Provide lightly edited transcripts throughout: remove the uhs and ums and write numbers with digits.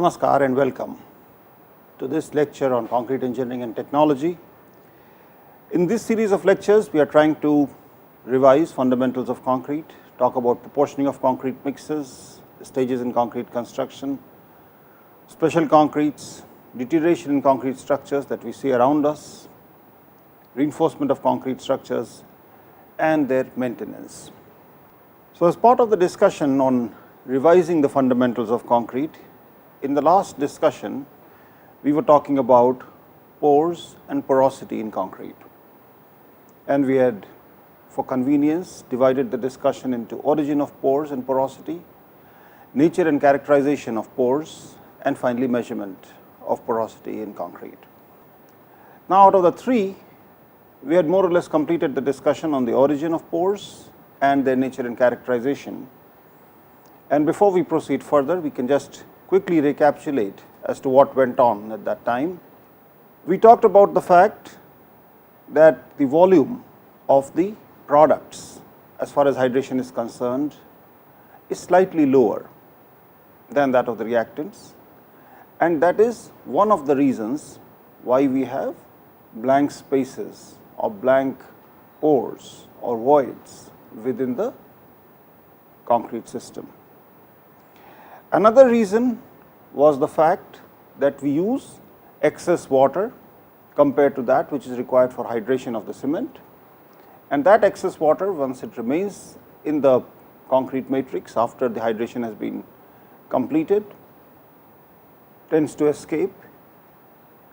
Namaskar and welcome to this lecture on concrete engineering and technology. In this series of lectures, we are trying to revise fundamentals of concrete, talk about proportioning of concrete mixes, stages in concrete construction, special concretes, deterioration in concrete structures that we see around us, reinforcement of concrete structures and their maintenance. So, as part of the discussion on revising the fundamentals of concrete, in the last discussion, we were talking about pores and porosity in concrete, and we had, for convenience, divided the discussion into origin of pores and porosity, nature and characterization of pores, and finally measurement of porosity in concrete. Now, out of the three, we had more or less completed the discussion on the origin of pores and their nature and characterization. And before we proceed further, we can just quickly recapitulate as to what went on at that time. We talked about the fact that the volume of the products as far as hydration is concerned is slightly lower than that of the reactants, and that is one of the reasons why we have blank spaces or blank pores or voids within the concrete system. Another reason was the fact that we use excess water compared to that which is required for hydration of the cement, and that excess water, once it remains in the concrete matrix after the hydration has been completed, tends to escape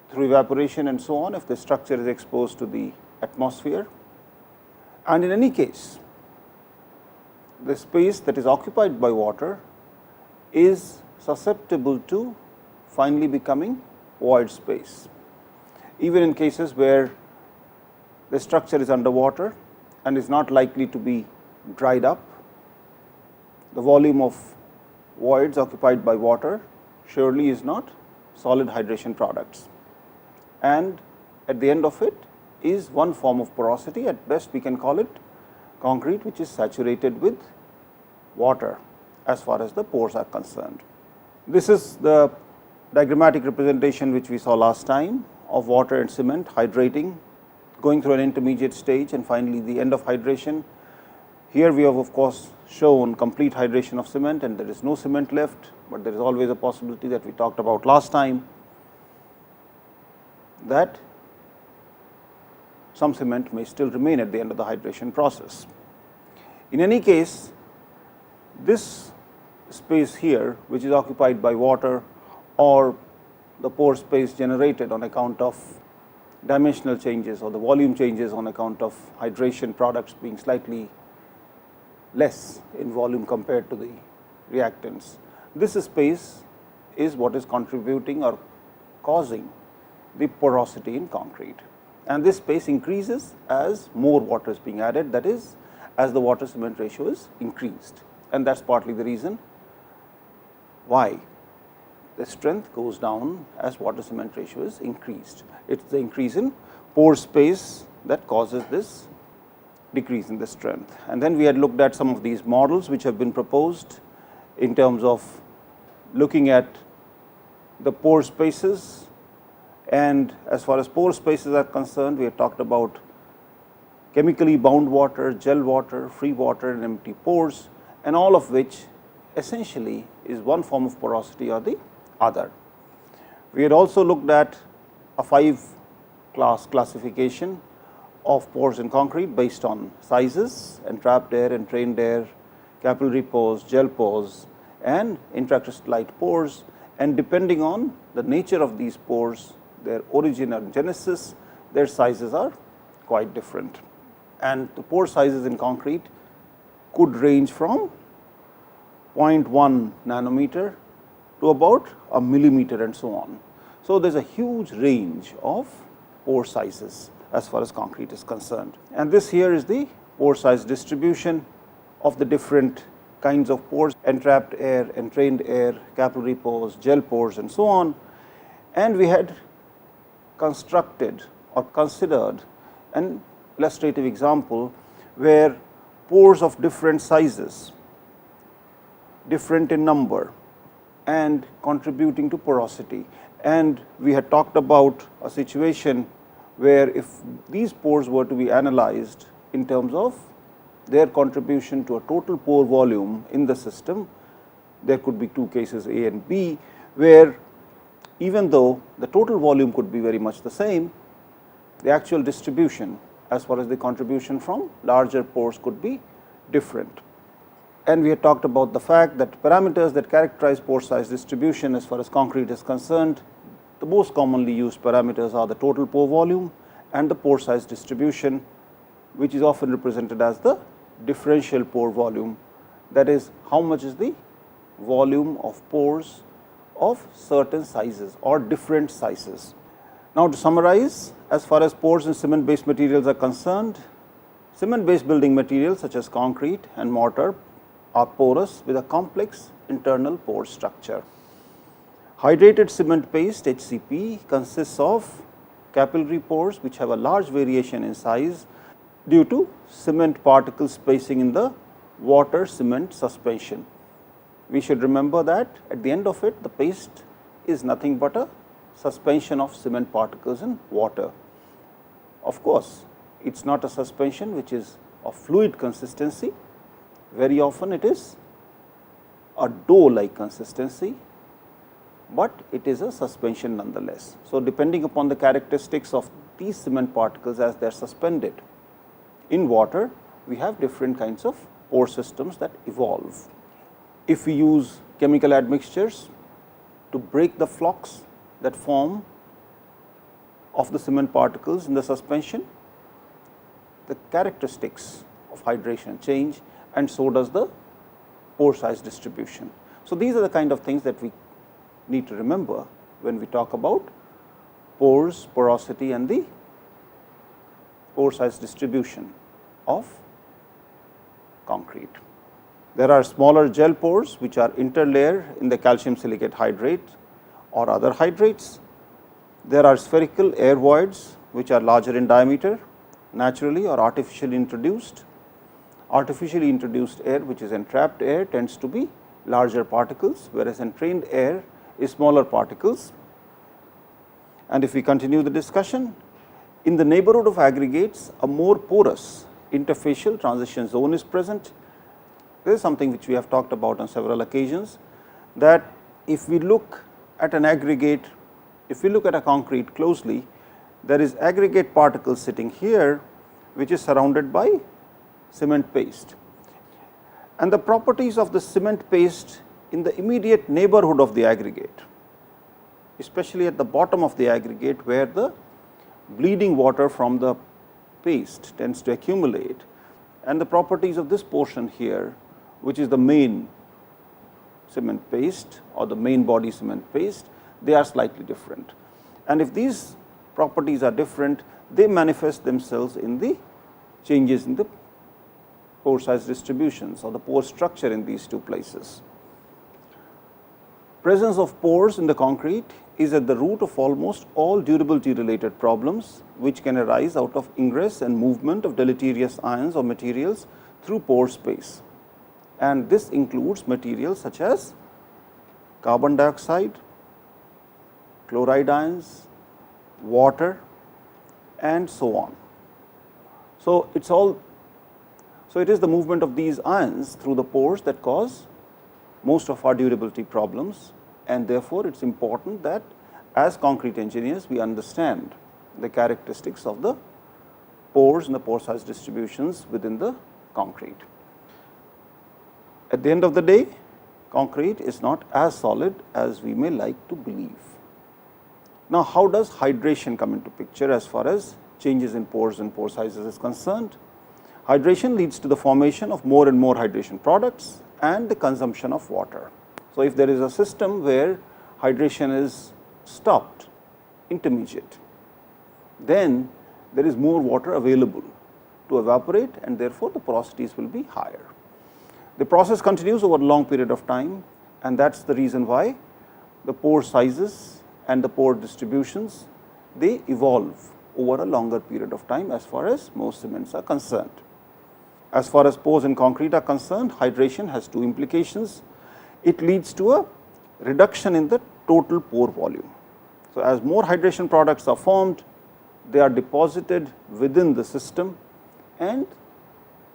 through evaporation and so on if the structure is exposed to the atmosphere. And in any case, the space that is occupied by water is susceptible to finally becoming void space. Even in cases where the structure is underwater and is not likely to be dried up, the volume of voids occupied by water surely is not solid hydration products, and at the end of it is one form of porosity. At best we can call it concrete which is saturated with water as far as the pores are concerned. This is the diagrammatic representation which we saw last time of water and cement hydrating, going through an intermediate stage and finally the end of hydration. Here we have of course shown complete hydration of cement and there is no cement left, but there is always a possibility that we talked about last time that some cement may still remain at the end of the hydration process. In any case, this space here which is occupied by water or the pore space generated on account of dimensional changes or the volume changes on account of hydration products being slightly less in volume compared to the reactants, this space is what is contributing or causing the porosity in concrete, and this space increases as more water is being added, that is, as the water cement ratio is increased, and that is partly the reason why the strength goes down as water cement ratio is increased. It is the increase in pore space that causes this decrease in the strength. And then we had looked at some of these models which have been proposed in terms of looking at the pore spaces, and as far as pore spaces are concerned, we have talked about chemically bound water, gel water, free water and empty pores, and all of which essentially is one form of porosity or the other. We had also looked at a 5-class classification of pores in concrete based on sizes: entrapped air, entrained air, capillary pores, gel pores and intracrystallite pores, and depending on the nature of these pores, their origin and genesis, their sizes are quite different, and the pore sizes in concrete could range from 0.1 nanometer to about a millimeter and so on. So, there is a huge range of pore sizes as far as concrete is concerned, and this here is the pore size distribution of the different kinds of pores: entrapped air, entrained air, capillary pores, gel pores and so on. And we had constructed or considered an illustrative example where pores of different sizes, different in number, and contributing to porosity. And we had talked about a situation where if these pores were to be analyzed in terms of their contribution to a total pore volume in the system, there could be two cases A and B, where even though the total volume could be very much the same, the actual distribution as far as the contribution from larger pores could be different. And we had talked about the fact that parameters that characterize pore size distribution as far as concrete is concerned, the most commonly used parameters are the total pore volume and the pore size distribution, which is often represented as the differential pore volume, that is, how much is the volume of pores of certain sizes or different sizes. Now, to summarize, as far as pores in cement based materials are concerned, cement based building materials such as concrete and mortar are porous with a complex internal pore structure. Hydrated cement paste HCP consists of capillary pores which have a large variation in size due to cement particle spacing in the water cement suspension. We should remember that at the end of it, the paste is nothing but a suspension of cement particles in water. Of course, it is not a suspension which is of fluid consistency. Very often it is a dough like consistency, but it is a suspension nonetheless. So, depending upon the characteristics of these cement particles as they are suspended in water, we have different kinds of pore systems that evolve. If we use chemical admixtures to break the flocks that form of the cement particles in the suspension, the characteristics of hydration change, and so does the pore size distribution. So, these are the kind of things that we need to remember when we talk about pores, porosity and the pore size distribution of concrete. There are smaller gel pores which are interlayer in the calcium silicate hydrate or other hydrates. There are spherical air voids which are larger in diameter, naturally or artificially introduced. Artificially introduced air, which is entrapped air, tends to be larger particles, whereas entrained air is smaller particles. And if we continue the discussion, in the neighborhood of aggregates, a more porous interfacial transition zone is present. This is something which we have talked about on several occasions, that if we look at an aggregate, if we look at a concrete closely, there is aggregate particles sitting here, which is surrounded by cement paste. And the properties of the cement paste in the immediate neighborhood of the aggregate, especially at the bottom of the aggregate where the bleeding water from the paste tends to accumulate, and the properties of this portion here, which is the main cement paste or the main body cement paste, they are slightly different. And if these properties are different, they manifest themselves in the changes in the pore size distributions or the pore structure in these two places. Presence of pores in the concrete is at the root of almost all durability related problems which can arise out of ingress and movement of deleterious ions or materials through pore space. And this includes materials such as carbon dioxide, chloride ions, water, and so on. So, it is the movement of these ions through the pores that cause most of our durability problems, and therefore, it is important that as concrete engineers we understand the characteristics of the pores and the pore size distributions within the concrete. At the end of the day, concrete is not as solid as we may like to believe. Now, how does hydration come into picture as far as changes in pores and pore sizes is concerned? Hydration leads to the formation of more and more hydration products and the consumption of water. So, if there is a system where hydration is stopped, intermediate, then there is more water available to evaporate, and therefore, the porosities will be higher. The process continues over a long period of time, and that is the reason why the pore sizes and the pore distributions, they evolve over a longer period of time as far as most cements are concerned. As far as pores in concrete are concerned, hydration has two implications. It leads to a reduction in the total pore volume. So, as more hydration products are formed, they are deposited within the system and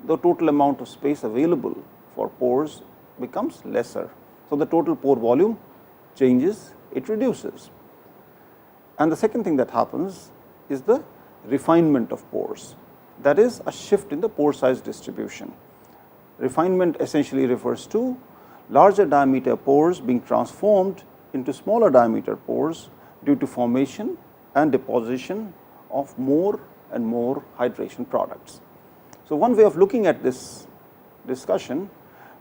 the total amount of space available for pores becomes lesser. So, the total pore volume changes, it reduces. And the second thing that happens is the refinement of pores, that is a shift in the pore size distribution. Refinement essentially refers to larger diameter pores being transformed into smaller diameter pores due to formation and deposition of more and more hydration products. So, one way of looking at this discussion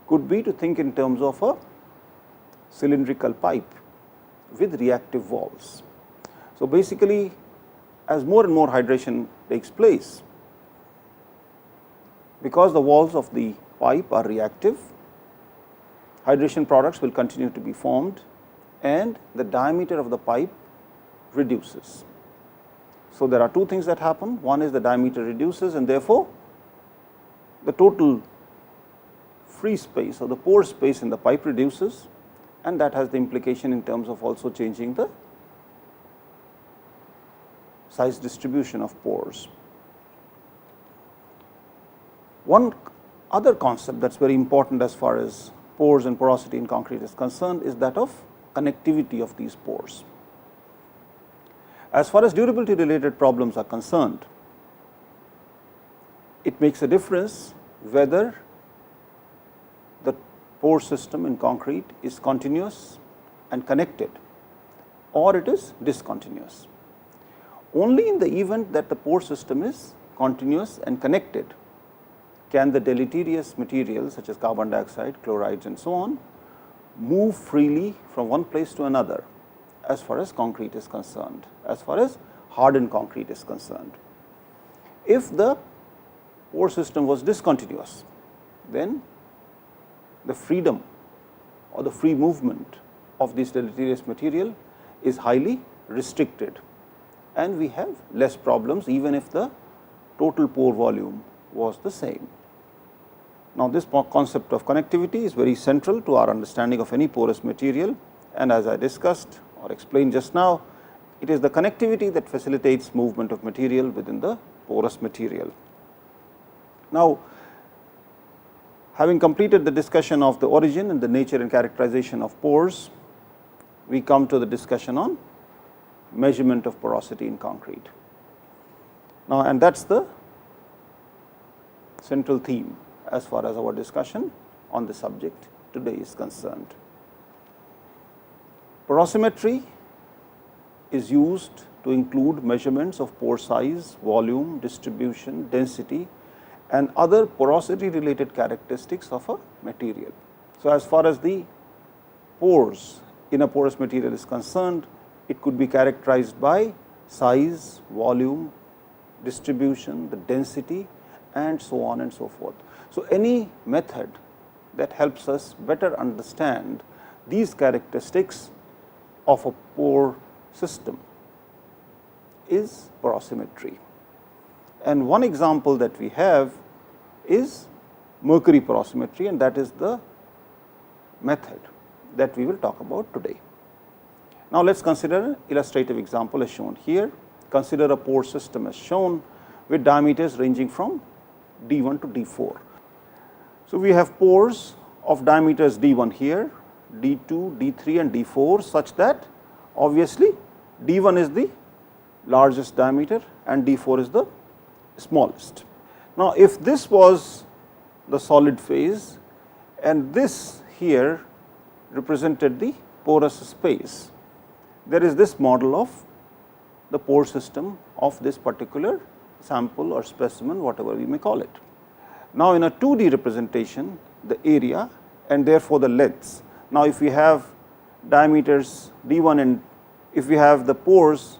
could be to think in terms of a cylindrical pipe with reactive walls. So, basically as more and more hydration takes place, because the walls of the pipe are reactive, hydration products will continue to be formed and the diameter of the pipe reduces. So, there are two things that happen. One is the diameter reduces and therefore, the total free space or the pore space in the pipe reduces, and that has the implication in terms of also changing the size distribution of pores. One other concept that is very important as far as pores and porosity in concrete is concerned is that of connectivity of these pores. As far as durability related problems are concerned, it makes a difference whether the pore system in concrete is continuous and connected or it is discontinuous. Only in the event that the pore system is continuous and connected can the deleterious materials such as carbon dioxide, chlorides and so on move freely from one place to another as far as concrete is concerned, as far as hardened concrete is concerned. If the pore system was discontinuous, then the freedom or the free movement of this deleterious material is highly restricted and we have less problems even if the total pore volume was the same. Now, this concept of connectivity is very central to our understanding of any porous material, and as I discussed or explained just now, it is the connectivity that facilitates movement of material within the porous material. Now, having completed the discussion of the origin and the nature and characterization of pores, we come to the discussion on measurement of porosity in concrete. Now, and that is the central theme as far as our discussion on the subject today is concerned. Porosimetry is used to include measurements of pore size, volume, distribution, density and other porosity related characteristics of a material. So, as far as the pores in a porous material is concerned, it could be characterized by size, volume, distribution, the density and so on and so forth. So, any method that helps us better understand these characteristics of a pore system is porosimetry. And one example that we have is mercury porosimetry, and that is the method that we will talk about today. Now, let us consider an illustrative example as shown here. Consider a pore system as shown with diameters ranging from D1 to D4. So, we have pores of diameters D1 here, D2, D3 and D4 such that obviously D1 is the largest diameter and D4 is the smallest. Now, if this was the solid phase and this here represented the porous space, there is this model of the pore system of this particular sample or specimen, whatever we may call it. Now, in a 2D representation, the area and therefore the lengths. Now, if we have diameters D1 and if we have the pores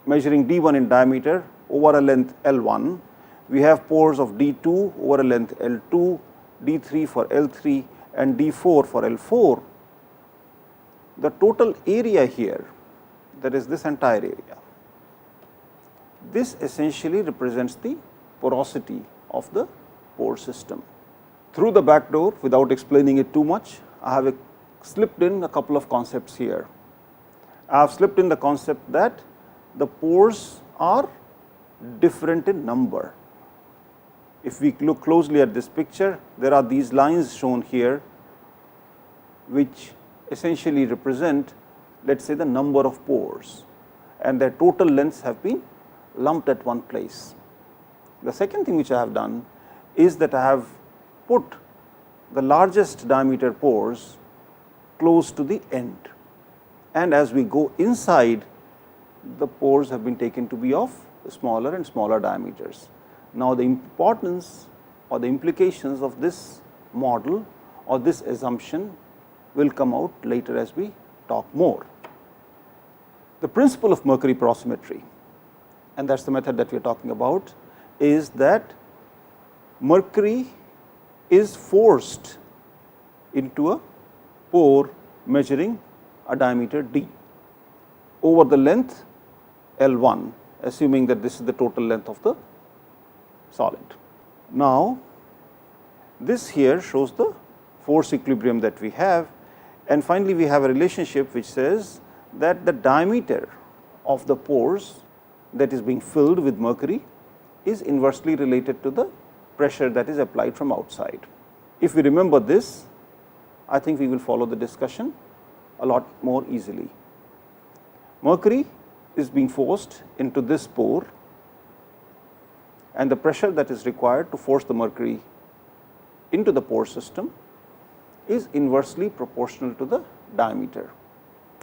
measuring D1 in diameter over a length L1, we have pores of D2 over a length L2, D3 for L3 and D4 for L4. The total area here, that is this entire area, this essentially represents the porosity of the pore system. Through the back door, without explaining it too much, I have slipped in a couple of concepts here. I have slipped in the concept that the pores are different in number. If we look closely at this picture, there are these lines shown here which essentially represent, let us say, the number of pores, and their total lengths have been lumped at one place. The second thing which I have done is that I have put the largest diameter pores close to the end, and as we go inside, the pores have been taken to be of smaller and smaller diameters. Now, the importance or the implications of this model or this assumption will come out later as we talk more. The principle of mercury porosimetry, and that is the method that we are talking about, is that mercury is forced into a pore measuring a diameter d over the length L1, assuming that this is the total length of the solid. Now, this here shows the force equilibrium that we have, and finally, we have a relationship which says that the diameter of the pores that is being filled with mercury is inversely related to the pressure that is applied from outside. If we remember this, I think we will follow the discussion a lot more easily. Mercury is being forced into this pore, and the pressure that is required to force the mercury into the pore system is inversely proportional to the diameter.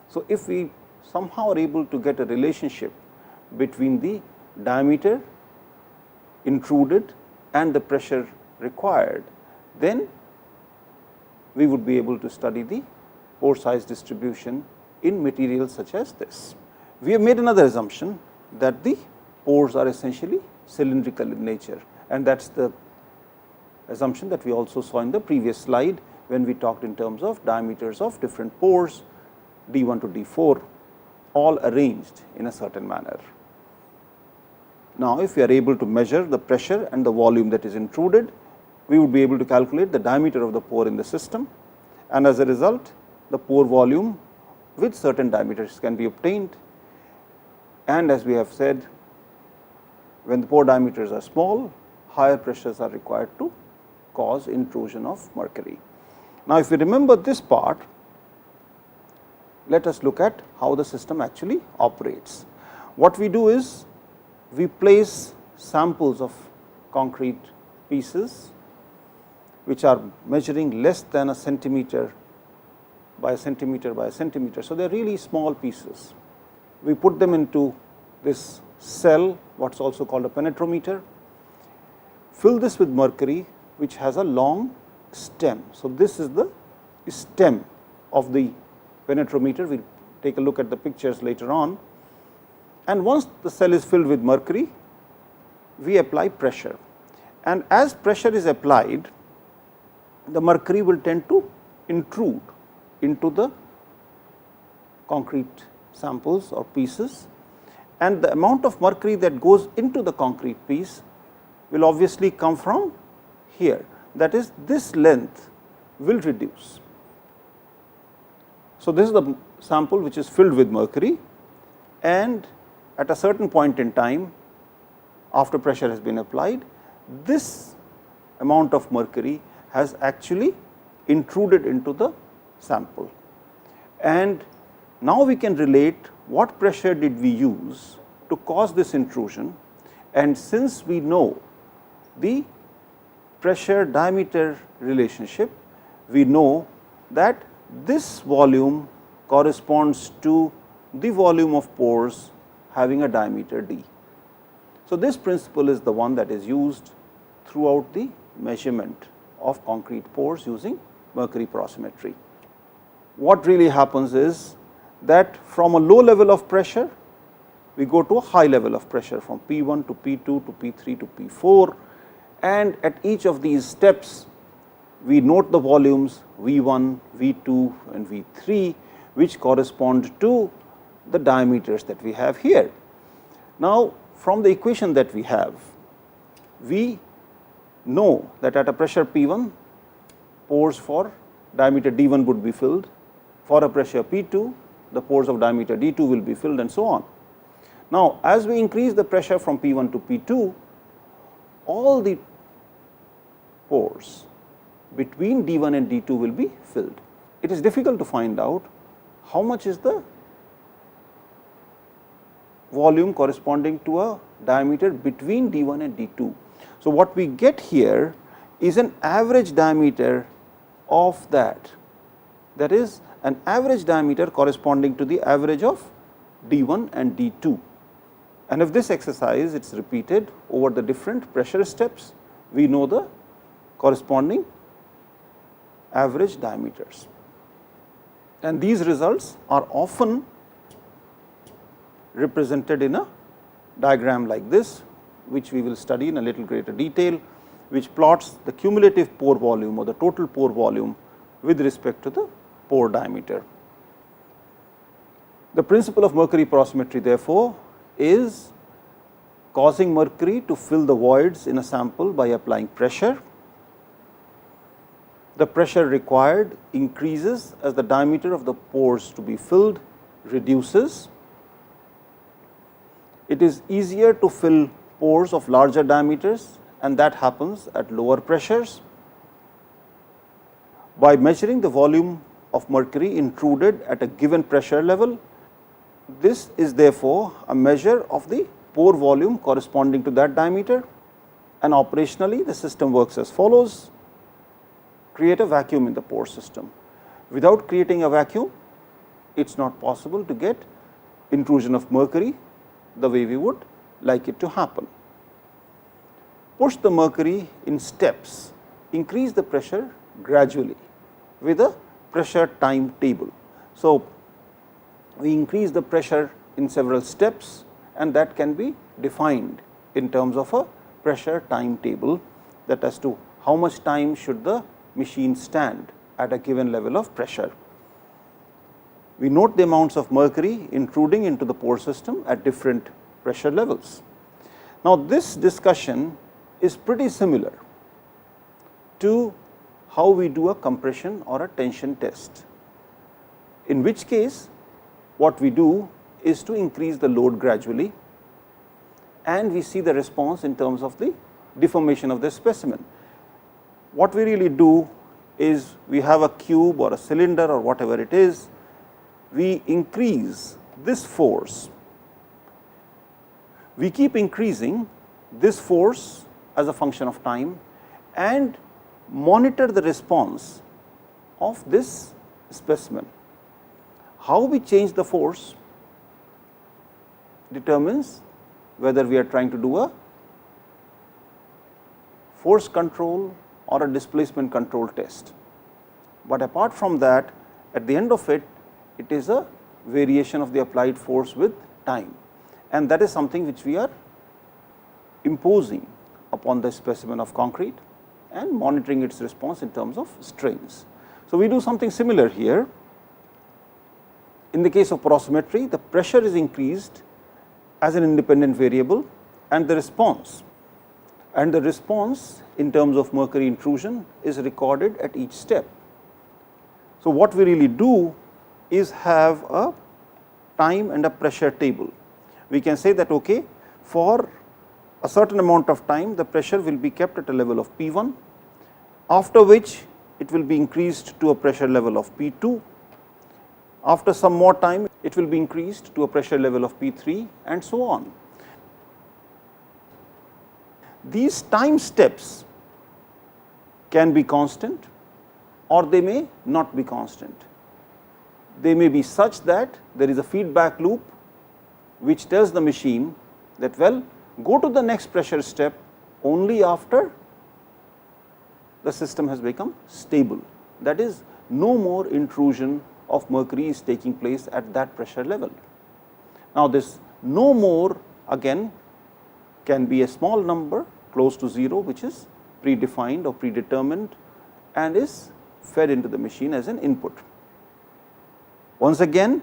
So, if we somehow are able to get a relationship between the diameter intruded and the pressure required, then we would be able to study the pore size distribution in materials such as this. We have made another assumption that the pores are essentially cylindrical in nature, and that is the assumption that we also saw in the previous slide when we talked in terms of diameters of different pores D1 to D4, all arranged in a certain manner. Now, if we are able to measure the pressure and the volume that is intruded, we would be able to calculate the diameter of the pore in the system, and as a result, the pore volume with certain diameters can be obtained. And as we have said, when the pore diameters are small, higher pressures are required to cause intrusion of mercury. Now, if we remember this part, let us look at how the system actually operates. What we do is we place samples of concrete pieces which are measuring less than a centimeter by a centimeter by a centimeter. So, they are really small pieces. We put them into this cell, what is also called a penetrometer, fill this with mercury which has a long stem. So, this is the stem of the penetrometer. We will take a look at the pictures later on, and once the cell is filled with mercury, we apply pressure, and as pressure is applied, the mercury will tend to intrude into the concrete samples or pieces, and the amount of mercury that goes into the concrete piece will obviously come from here, that is, this length will reduce. So, this is the sample which is filled with mercury, and at a certain point in time, after pressure has been applied, this amount of mercury has actually intruded into the sample. And now we can relate what pressure did we use to cause this intrusion, and since we know the pressure diameter relationship, we know that this volume corresponds to the volume of pores having a diameter d. So, this principle is the one that is used throughout the measurement of concrete pores using mercury porosimetry. What really happens is that from a low level of pressure, we go to a high level of pressure from P1 to P2 to P3 to P4, and at each of these steps, we note the volumes V1, V2 and V3, which correspond to the diameters that we have here. Now, from the equation that we have, we know that at a pressure P1, pores for diameter D1 would be filled, For a pressure P2, the pores of diameter D2 will be filled and so on. Now, as we increase the pressure from P1 to P2, all the pores between D1 and D2 will be filled. It is difficult to find out how much is the volume corresponding to a diameter between D1 and D2. So, what we get here is an average diameter of that is an average diameter corresponding to the average of D1 and D2. And if this exercise is repeated over the different pressure steps, we know the corresponding average diameters. And these results are often represented in a diagram like this, which we will study in a little greater detail, which plots the cumulative pore volume or the total pore volume with respect to the pore diameter. The principle of mercury porosimetry, therefore, is causing mercury to fill the voids in a sample by applying pressure. The pressure required increases as the diameter of the pores to be filled reduces. It is easier to fill pores of larger diameters, and that happens at lower pressures. By measuring the volume of mercury intruded at a given pressure level, this is therefore a measure of the pore volume corresponding to that diameter, and operationally the system works as follows. Create a vacuum in the pore system. Without creating a vacuum, it is not possible to get intrusion of mercury the way we would like it to happen. Push the mercury in steps, increase the pressure gradually with a pressure time table. So, we increase the pressure in several steps, and that can be defined in terms of a pressure time table, that as to how much time should the machine stand at a given level of pressure. We note the amounts of mercury intruding into the pore system at different pressure levels. Now, this discussion is pretty similar to how we do a compression or a tension test, in which case what we do is to increase the load gradually, and we see the response in terms of the deformation of the specimen. What we really do is we have a cube or a cylinder or whatever it is, we increase this force. We keep increasing this force as a function of time and monitor the response of this specimen. How we change the force determines whether we are trying to do a force control or a displacement control test. But apart from that, at the end of it, it is a variation of the applied force with time, and that is something which we are imposing upon the specimen of concrete and monitoring its response in terms of strains. So, we do something similar here. In the case of porosimetry, the pressure is increased as an independent variable, and the response in terms of mercury intrusion is recorded at each step. So, what we really do is have a time and a pressure table. We can say that okay, for a certain amount of time the pressure will be kept at a level of P1, after which it will be increased to a pressure level of P2. After some more time, it will be increased to a pressure level of P3 and so on. These time steps can be constant or they may not be constant. They may be such that there is a feedback loop which tells the machine that, well, go to the next pressure step only after the system has become stable. That is, no more intrusion of mercury is taking place at that pressure level. Now, this no more again can be a small number close to 0, which is predefined or predetermined and is fed into the machine as an input. Once again,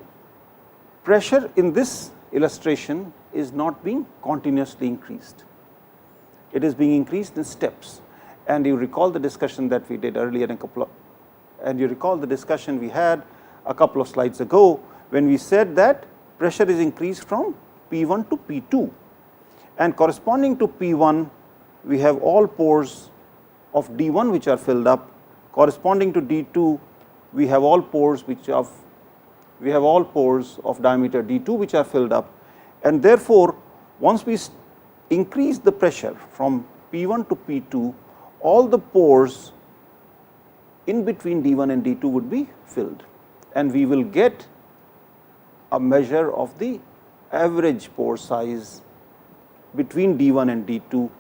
pressure in this illustration is not being continuously increased. It is being increased in steps, and you recall the discussion that we did earlier and you recall the discussion we had a couple of slides ago, when we said that pressure is increased from P1 to P2, and corresponding to P1 we have all pores of D1 which are filled up, corresponding to D2 we have all pores of diameter D2 which are filled up, and therefore once we increase the pressure from P1 to P2, all the pores in between D1 and D2 would be filled, and we will get a measure of the average pore size between D1 and D2.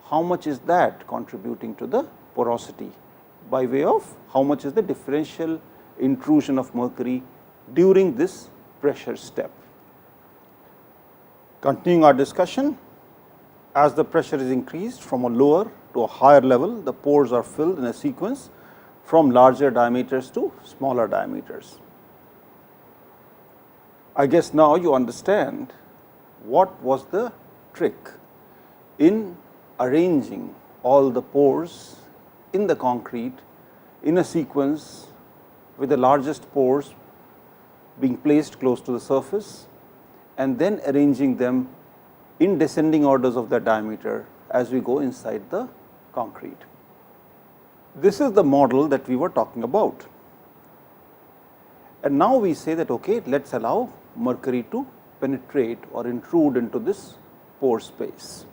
How much is that contributing to the porosity, by way of how much is the differential intrusion of mercury during this pressure step. Continuing our discussion, as the pressure is increased from a lower to a higher level, the pores are filled in a sequence from larger diameters to smaller diameters. I guess now you understand what was the trick in arranging all the pores in the concrete in a sequence, with the largest pores being placed close to the surface and then arranging them in descending orders of their diameter as we go inside the concrete. This is the model that we were talking about, and now we say that okay, let us allow mercury to penetrate or intrude into this pore space.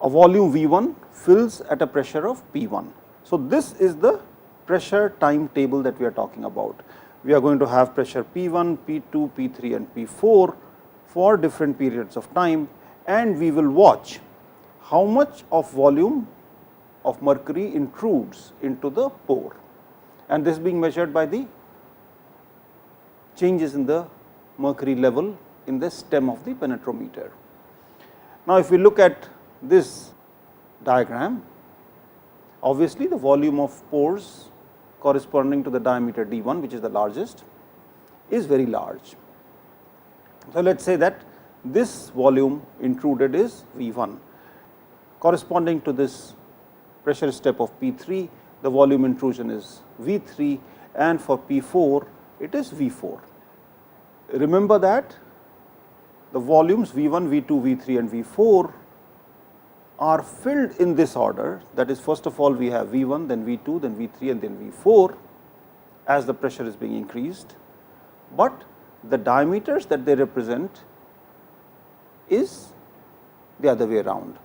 A volume V1 fills at a pressure of P1. So, this is the pressure timetable that we are talking about. We are going to have pressure P1, P2, P3 and P4 for different periods of time, and we will watch how much of volume of mercury intrudes into the pore, and this being measured by the changes in the mercury level in the stem of the penetrometer. Now, if we look at this diagram, obviously the volume of pores corresponding to the diameter D1, which is the largest, is very large. So, let us say that this volume intruded is V1, corresponding to this pressure step of P3, the volume intrusion is V3, and for P4 it is V4. Remember that the volumes V1, V2, V3 and V4 are filled in this order, that is, first of all we have V1, then V2, then V3 and then V4 as the pressure is being increased, but the diameters that they represent is the other way around.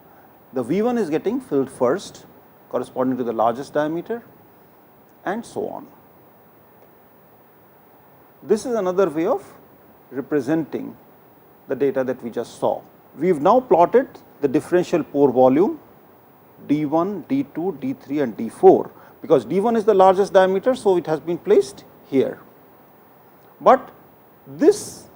The V1 is getting filled first, corresponding to the largest diameter, and so on. This is another way of representing the data that we just saw. We have now plotted the differential pore volume D1, D2, D3 and D4, because D1 is the largest diameter, so it has been placed here. But this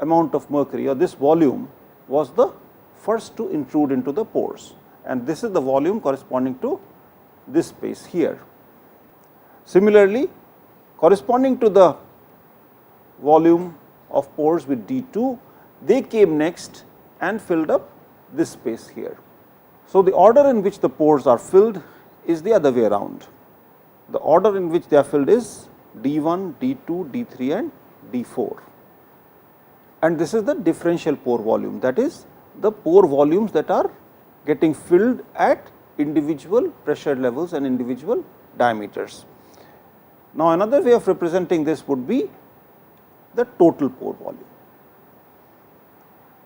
amount of mercury or this volume was the first to intrude into the pores, and this is the volume corresponding to this space here. Similarly, corresponding to the volume of pores with D2, they came next and filled up this space here. So, the order in which the pores are filled is the other way around. The order in which they are filled is D1, D2, D3 and D4, and this is the differential pore volume, that is the pore volumes that are getting filled at individual pressure levels and individual diameters. Now, another way of representing this would be the total pore volume.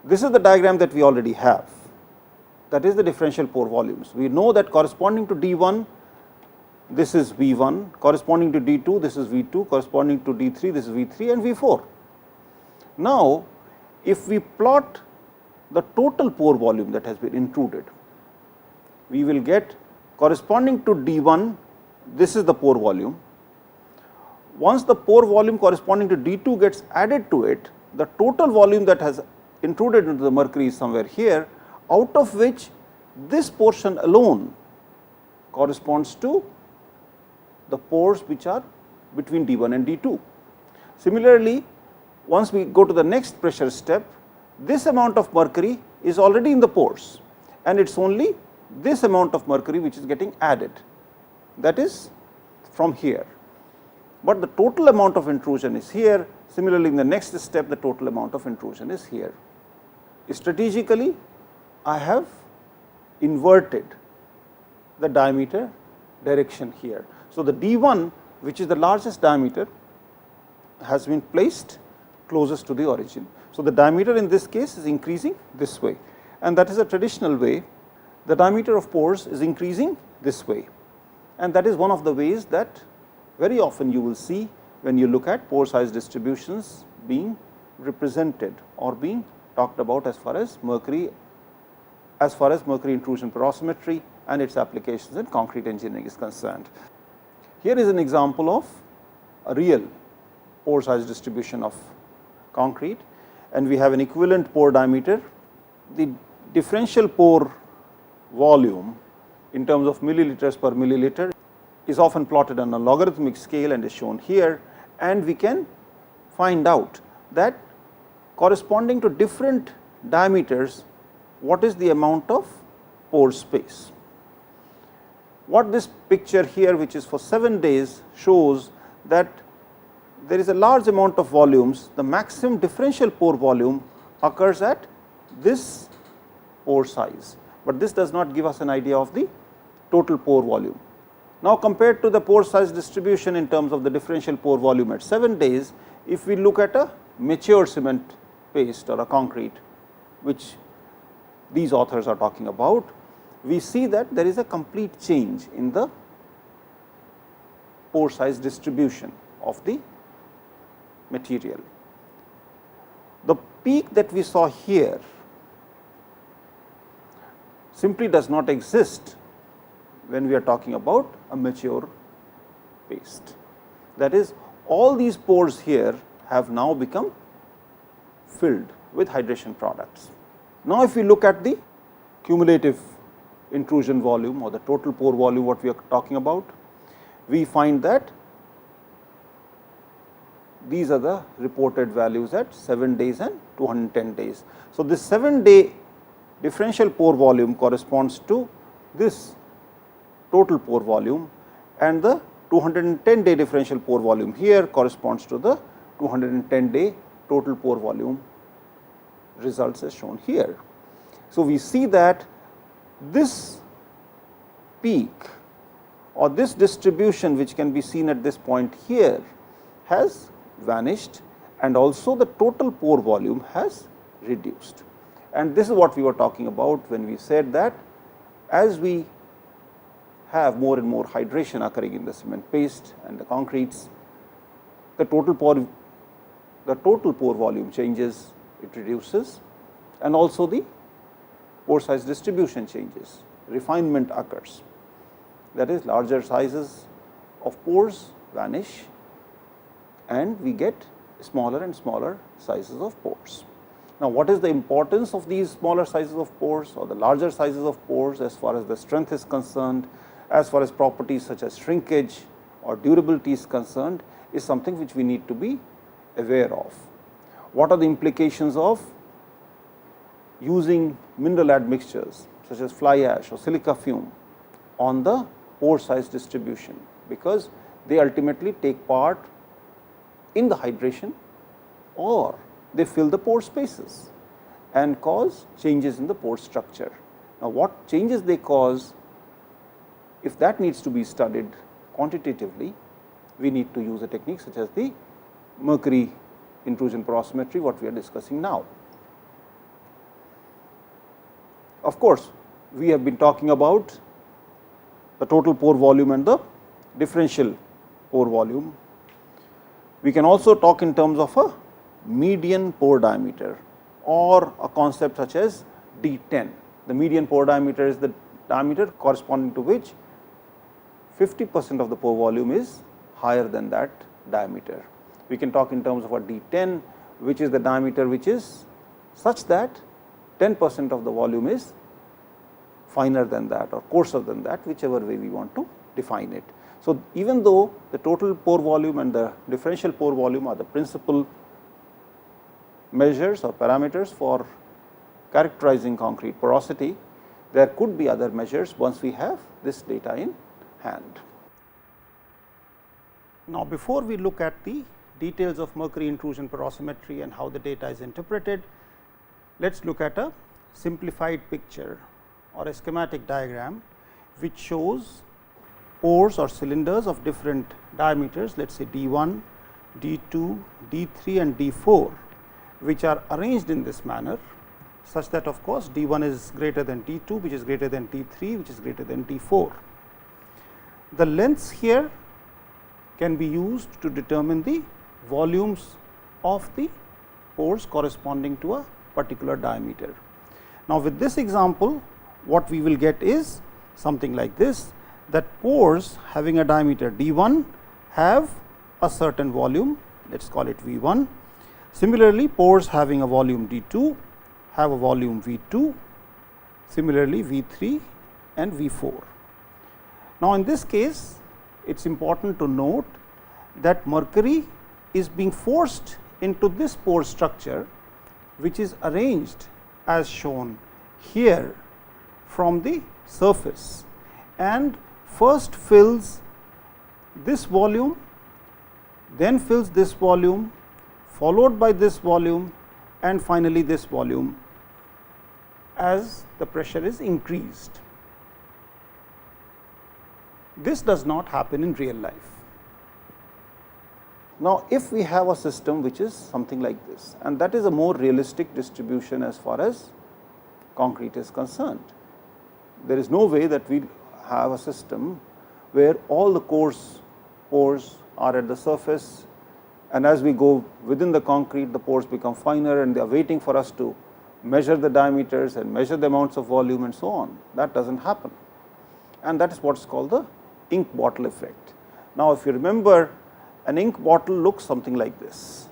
This is the diagram that we already have, that is the differential pore volumes. We know that corresponding to D1 this is V1, corresponding to D2 this is V2, corresponding to D3 this is V3 and V4. Now, if we plot the total pore volume that has been intruded, we will get corresponding to D1 this is the pore volume. Once the pore volume corresponding to D2 gets added to it, the total volume that has intruded into the mercury is somewhere here, out of which this portion alone corresponds to the pores which are between D1 and D2. Similarly, once we go to the next pressure step, this amount of mercury is already in the pores, and it is only this amount of mercury which is getting added, that is from here. but the total amount of intrusion is here. Similarly, in the next step the total amount of intrusion is here. Strategically, I have inverted the diameter direction here. So, the D1, which is the largest diameter, has been placed closest to the origin. So, the diameter in this case is increasing this way, and that is a traditional way. The diameter of pores is increasing this way, and that is one of the ways that very often you will see when you look at pore size distributions being represented or being talked about as far as mercury intrusion porosimetry and its applications in concrete engineering is concerned. Here is an example of a real pore size distribution of concrete, and we have an equivalent pore diameter. The differential pore volume in terms of milliliters per milliliter is often plotted on a logarithmic scale and is shown here, and we can find out that corresponding to different diameters what is the amount of pore space. What this picture here, which is for 7 days, shows that there is a large amount of volumes. The maximum differential pore volume occurs at this pore size, but this does not give us an idea of the total pore volume. Now, compared to the pore size distribution in terms of the differential pore volume at 7 days, if we look at a mature cement paste or a concrete, which these authors are talking about, we see that there is a complete change in the pore size distribution of the material. The peak that we saw here simply does not exist when we are talking about a mature paste. That is, all these pores here have now become filled with hydration products. Now, if we look at the cumulative intrusion volume or the total pore volume what we are talking about, we find that these are the reported values at 7 days and 210 days. So, this 7-day differential pore volume corresponds to this total pore volume, and the 210-day differential pore volume here corresponds to the 210-day total pore volume results as shown here. So, we see that this peak or this distribution which can be seen at this point here has vanished, and also the total pore volume has reduced. And this is what we were talking about when we said that as we have more and more hydration occurring in the cement paste and the concretes, the total pore volume changes, it reduces, and also the pore size distribution changes, refinement occurs. That is, larger sizes of pores vanish and we get smaller and smaller sizes of pores. Now, what is the importance of these smaller sizes of pores or the larger sizes of pores as far as the strength is concerned, as far as properties such as shrinkage or durability is concerned, is something which we need to be aware of. What are the implications of using mineral admixtures such as fly ash or silica fume on the pore size distribution, because they ultimately take part in the hydration or they fill the pore spaces and cause changes in the pore structure. Now, what changes they cause, if that needs to be studied quantitatively, we need to use a technique such as the mercury intrusion porosimetry, what we are discussing now. Of course, we have been talking about the total pore volume and the differential pore volume. We can also talk in terms of a median pore diameter or a concept such as D10. The median pore diameter is the diameter corresponding to which 50% of the pore volume is higher than that diameter. We can talk in terms of a D10, which is the diameter which is such that 10% of the volume is finer than that or coarser than that, whichever way we want to define it. So, even though the total pore volume and the differential pore volume are the principal measures or parameters for characterizing concrete porosity, there could be other measures once we have this data in hand. Now, before we look at the details of mercury intrusion porosimetry and how the data is interpreted, let us look at a simplified picture or a schematic diagram which shows pores or cylinders of different diameters, let us say D1, D2, D3 and D4, which are arranged in this manner, such that of course, D1 is greater than D2, which is greater than D3, which is greater than D4. The lengths here can be used to determine the volumes of the pores corresponding to a particular diameter. Now, with this example, what we will get is something like this, that pores having a diameter D1 have a certain volume, let us call it V1. Similarly, pores having a volume D2 have a volume V2, similarly V3 and V4. Now, in this case, it is important to note that mercury is being forced into this pore structure, which is arranged as shown here from the surface, and first fills this volume, then fills this volume, followed by this volume and finally, this volume as the pressure is increased. This does not happen in real life. Now, if we have a system which is something like this, and that is a more realistic distribution as far as concrete is concerned, there is no way that we have a system where all the pores are at the surface, and as we go within the concrete, the pores become finer and they are waiting for us to measure the diameters and measure the amounts of volume and so on. That does not happen, and that is what is called the ink bottle effect. Now, if you remember, an ink bottle looks something like this.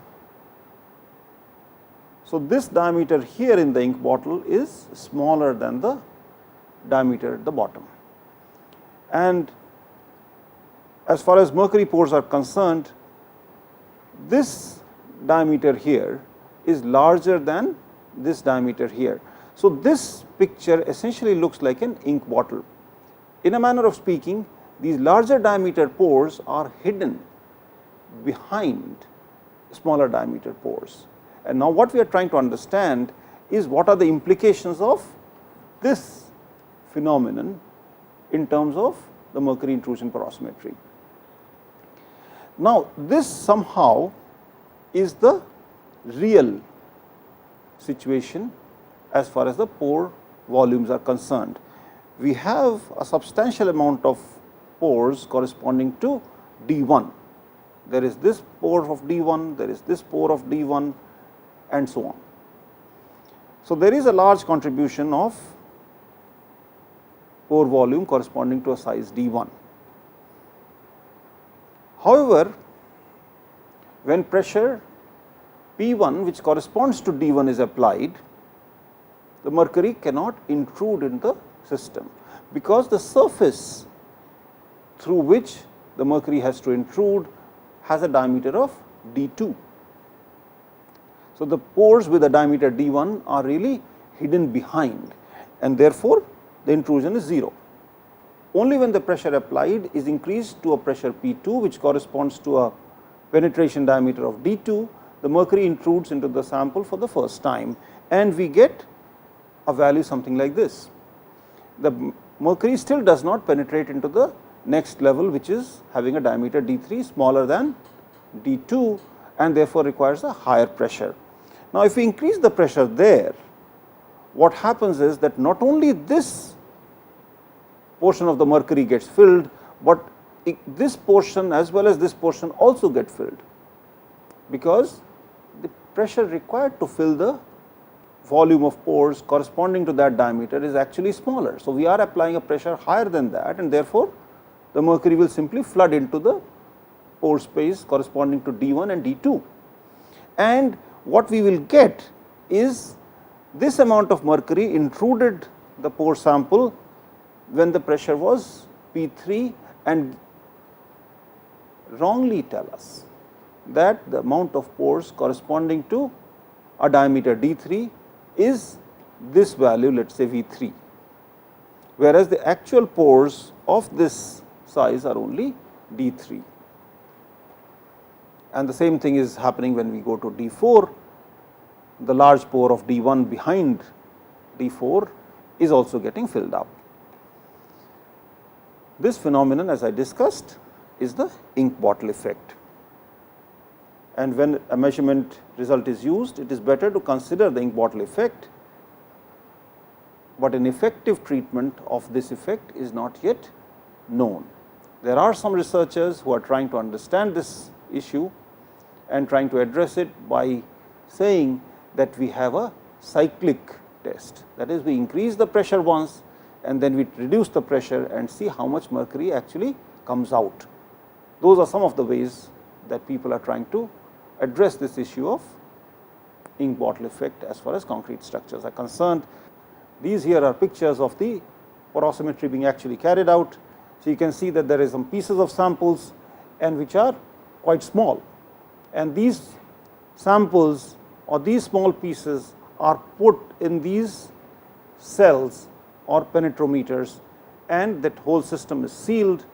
So, this diameter here in the ink bottle is smaller than the diameter at the bottom, and as far as mercury pores are concerned, this diameter here is larger than this diameter here. So, this picture essentially looks like an ink bottle. In a manner of speaking, these larger diameter pores are hidden behind smaller diameter pores. And now, what we are trying to understand is what are the implications of this phenomenon in terms of the mercury intrusion porosimetry. Now, this somehow is the real situation as far as the pore volumes are concerned. We have a substantial amount of pores corresponding to D1. There is this pore of D1, there is this pore of D1 and so on. So, there is a large contribution of pore volume corresponding to a size D1. However, when pressure P1, which corresponds to D1, is applied, the mercury cannot intrude in the system, because the surface through which the mercury has to intrude has a diameter of D2. So, the pores with a diameter D1 are really hidden behind, and therefore, the intrusion is 0. Only when the pressure applied is increased to a pressure P2, which corresponds to a penetration diameter of D2, the mercury intrudes into the sample for the first time, and we get a value something like this. The mercury still does not penetrate into the next level, which is having a diameter D3 smaller than D2, and therefore requires a higher pressure. Now, if we increase the pressure there, what happens is that not only this portion of the mercury gets filled, but this portion as well as this portion also get filled, because the pressure required to fill the volume of pores corresponding to that diameter is actually smaller. So, we are applying a pressure higher than that, and therefore, the mercury will simply flood into the pore space corresponding to D1 and D2. And what we will get is this amount of mercury intruded the pore sample when the pressure was P3, and wrongly tell us that the amount of pores corresponding to a diameter D3 is this value, let us say V3, whereas the actual pores of this size are only D3. and the same thing is happening when we go to D4. The large pore of D1 behind D4 is also getting filled up. This phenomenon, as I discussed, is the ink bottle effect, and when a measurement result is used, it is better to consider the ink bottle effect, but an effective treatment of this effect is not yet known. There are some researchers who are trying to understand this issue and trying to address it by saying that we have a cyclic test, that is, we increase the pressure once and then we reduce the pressure and see how much mercury actually comes out. Those are some of the ways that people are trying to address this issue of ink bottle effect as far as concrete structures are concerned. These here are pictures of the porosimetry being actually carried out. So, you can see that there is some pieces of samples and which are quite small, and these samples or these small pieces are put in these cells or penetrometers, and that whole system is sealed,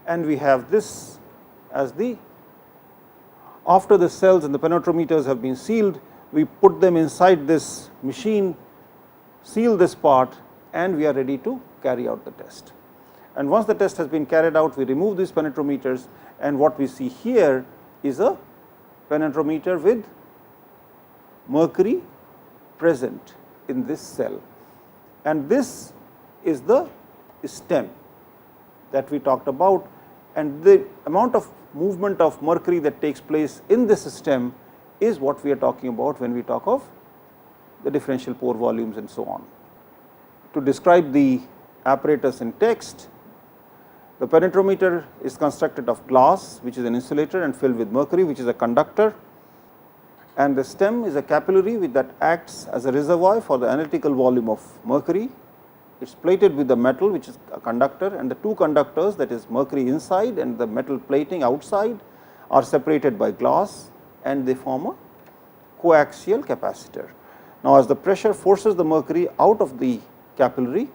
and we have this as the, after the cells and the penetrometers have been sealed, we put them inside this machine, seal this part, and we are ready to carry out the test. And once the test has been carried out, we remove these penetrometers, and what we see here is a penetrometer with mercury present in this cell, and this is the stem that we talked about, and the amount of movement of mercury that takes place in this stem is what we are talking about when we talk of the differential pore volumes and so on. To describe the apparatus in text, the penetrometer is constructed of glass, which is an insulator, and filled with mercury, which is a conductor, and the stem is a capillary that acts as a reservoir for the analytical volume of mercury. It is plated with the metal, which is a conductor, and the two conductors, that is mercury inside and the metal plating outside, are separated by glass, and they form a coaxial capacitor. Now, as the pressure forces the mercury out of the capillary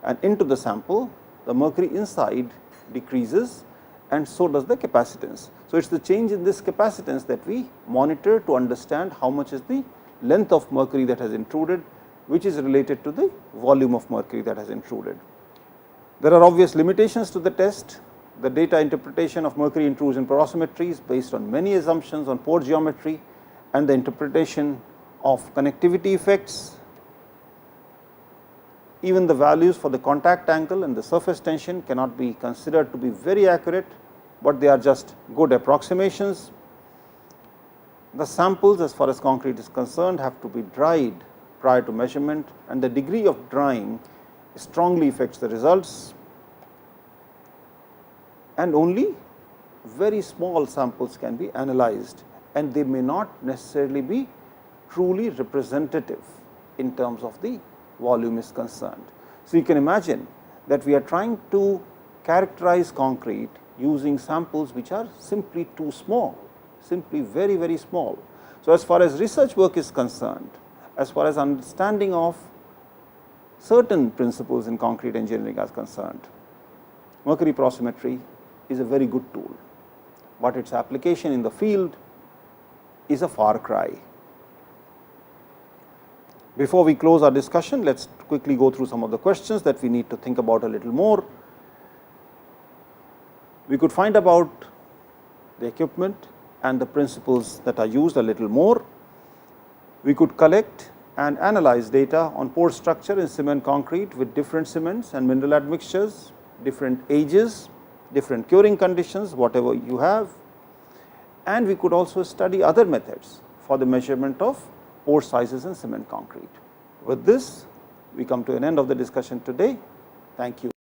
and into the sample, the mercury inside decreases, and so does the capacitance. So, it is the change in this capacitance that we monitor to understand how much is the length of mercury that has intruded, which is related to the volume of mercury that has intruded. There are obvious limitations to the test. The data interpretation of mercury intrusion porosimetry is based on many assumptions on pore geometry and the interpretation of connectivity effects. Even the values for the contact angle and the surface tension cannot be considered to be very accurate, but they are just good approximations. The samples, as far as concrete is concerned, have to be dried prior to measurement, and the degree of drying strongly affects the results, and only very small samples can be analyzed, and they may not necessarily be truly representative in terms of the volume is concerned. So, you can imagine that we are trying to characterize concrete using samples which are simply too small, simply very, very small. So, as far as research work is concerned, as far as understanding of certain principles in concrete engineering are concerned, mercury porosimetry is a very good tool, but its application in the field is a far cry. Before we close our discussion, let us quickly go through some of the questions that we need to think about a little more. We could find about the equipment and the principles that are used a little more. We could collect and analyze data on pore structure in cement concrete with different cements and mineral admixtures, different ages, different curing conditions, whatever you have, and we could also study other methods for the measurement of pore sizes in cement concrete. With this, we come to an end of the discussion today. Thank you.